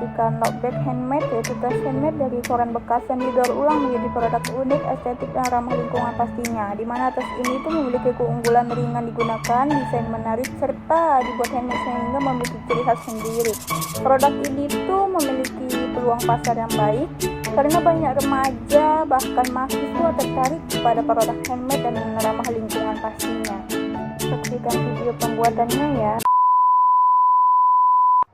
menyaksikan look back handmade, yaitu tas handmade dari koran bekas yang didaur ulang menjadi produk unik, estetik, dan ramah lingkungan pastinya. Dimana tas ini tuh memiliki keunggulan ringan digunakan, desain menarik, serta dibuat handmade sehingga memiliki ciri khas sendiri. Produk ini tuh memiliki peluang pasar yang baik karena banyak remaja bahkan mahasiswa tertarik kepada produk handmade dan ramah lingkungan pastinya. Saksikan video pembuatannya ya.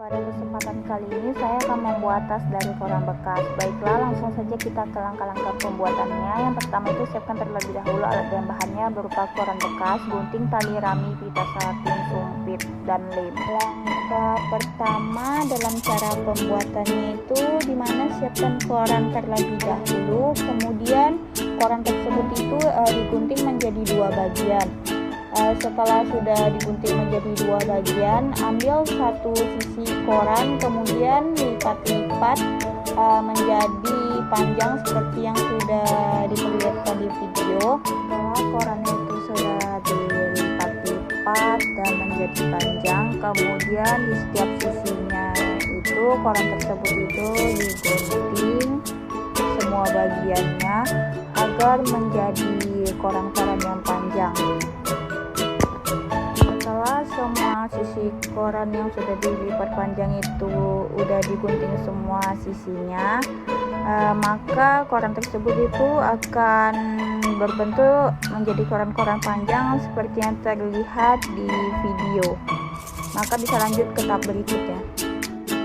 Pada kesempatan kali ini saya akan membuat tas dari koran bekas. Baiklah, langsung saja kita ke langkah-langkah pembuatannya. Yang pertama itu siapkan terlebih dahulu alat dan bahannya berupa koran bekas, gunting, tali rami, pita satin, sumpit, dan lem. Langkah pertama dalam cara pembuatannya itu dimana siapkan koran terlebih dahulu, kemudian koran tersebut itu digunting menjadi dua bagian. Setelah sudah digunting menjadi dua bagian, ambil satu sisi koran, kemudian lipat-lipat menjadi panjang seperti yang sudah diperlihatkan di video. Setelah korannya itu sudah dilipat-lipat dan menjadi panjang, kemudian di setiap sisinya itu koran tersebut itu digunting semua bagiannya agar menjadi koran-koran yang panjang. Semua sisi koran yang sudah dilipat panjang itu udah digunting semua sisinya, maka koran tersebut itu akan berbentuk menjadi koran-koran panjang seperti yang terlihat di video. Maka bisa lanjut ke tahap berikutnya.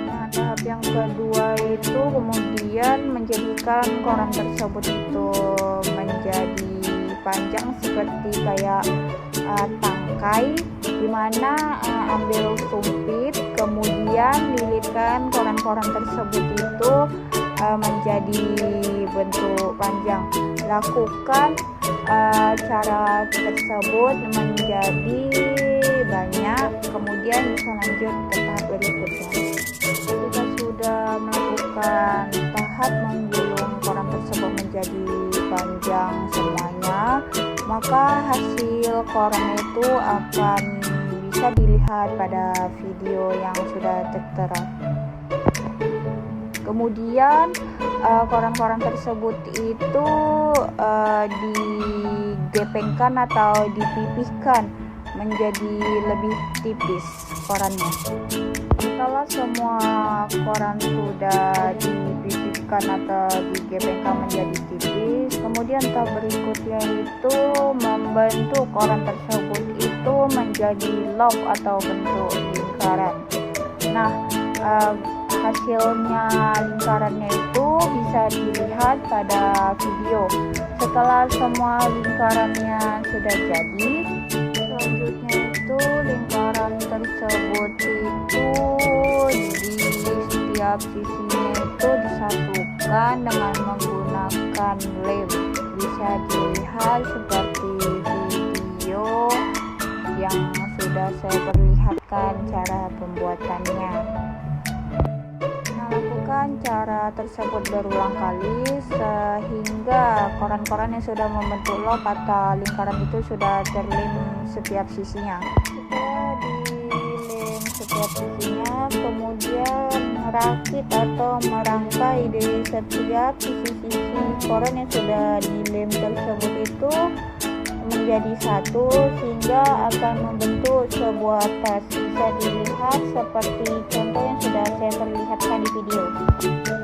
Nah, tahap yang kedua itu kemudian menjadikan koran tersebut itu menjadi panjang seperti kayak tangkai, dimana ambil sumpit, kemudian lilitkan koran-koran tersebut itu menjadi bentuk panjang. Lakukan cara tersebut menjadi banyak, kemudian bisa lanjut ke tahap berikutnya. Ketika sudah melakukan tahap menggulung koran tersebut menjadi panjang semuanya, maka hasil koran itu akan bisa dilihat pada video yang sudah tertera. Kemudian koran-koran tersebut itu digepengkan atau dipipihkan menjadi lebih tipis korannya. Setelah semua koran sudah dipipihkan atau digepengkan menjadi tipis, kemudian tahap berikutnya itu membentuk koran tersebut itu menjadi loop atau bentuk lingkaran. Nah, hasilnya lingkarannya itu bisa dilihat pada video. Setelah semua lingkarannya sudah jadi, selanjutnya itu lingkaran tersebut itu di setiap sisinya itu disatukan dengan menggunakan lem. Bisa dilihat seperti video yang sudah saya perlihatkan cara pembuatannya. Lakukan cara tersebut berulang kali sehingga koran-koran yang sudah membentuk loop atau lingkaran itu sudah terlem setiap sisinya. Setelah dilem setiap sisinya, kemudian merakit atau merangkai di setiap sisi-sisi koran yang sudah dilem tersebut itu menjadi satu sehingga akan membentuk sebuah tas. Bisa dilihat seperti contoh yang sudah saya perlihatkan di video.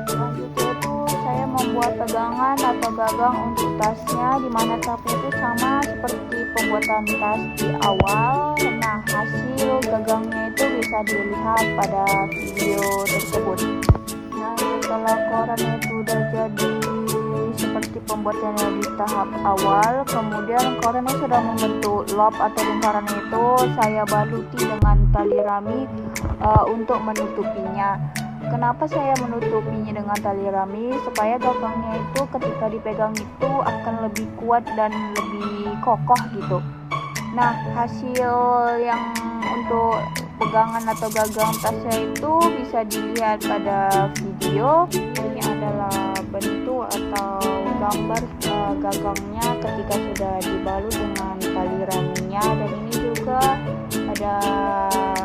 Selanjutnya itu saya membuat pegangan atau gagang untuk tasnya, dimana tahapnya itu sama seperti pembuatan tas di awal. Nah, hasil gagangnya itu bisa dilihat pada video tersebut. Nah, setelah korannya itu sudah jadi seperti pembuatannya di tahap awal, kemudian korannya sudah membentuk loop atau lingkaran itu saya baluti dengan tali rami untuk menutupinya. Kenapa saya menutupinya dengan tali rami? Supaya gagangnya itu ketika dipegang itu akan lebih kuat dan lebih kokoh gitu. Nah, hasil yang untuk pegangan atau gagang tasnya itu bisa dilihat pada video. Ini adalah bentuk atau gambar gagangnya ketika sudah dibalut dengan tali raminya, dan ini juga ada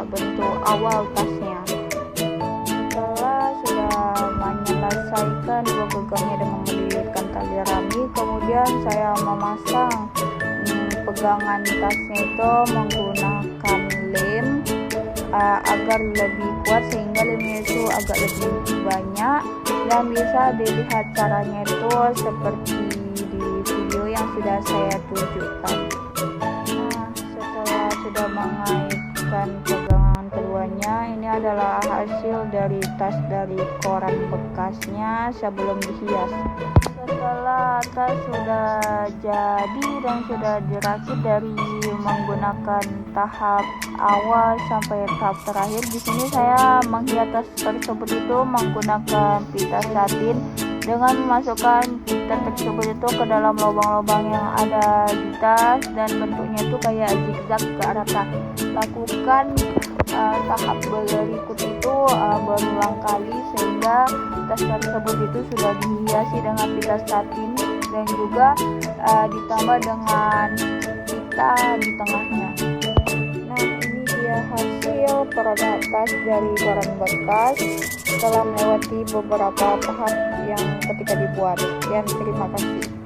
bentuk awal tasnya. Setelah sudah menggunakan dua gagangnya dan melilitkan tali rami. Kemudian saya memasang pegangan tasnya itu menggunakan lem agar lebih kuat, sehingga lemnya itu agak lebih banyak, dan bisa dilihat caranya itu seperti di video yang sudah saya tunjukkan. Nah, setelah sudah mengaitkan pegangan keduanya, ini adalah hasil dari tas dari koran bekasnya sebelum dihias. Setelah tas sudah jadi dan sudah dirakit dari menggunakan tahap awal sampai tahap terakhir, di sini saya menghias tas tersebut itu menggunakan pita satin dengan memasukkan pita tersebut itu ke dalam lubang-lubang yang ada di tas, dan bentuknya itu kayak zigzag ke arah tas. Lakukan tahap berikut itu berulang kali sehingga tas tersebut itu sudah dihiasi dengan pita satin dan juga ditambah dengan pita di tengahnya. Nah, ini dia hasil produk tas dari koran bekas setelah melewati beberapa tahap yang ketika dibuat. Sekian, terima kasih.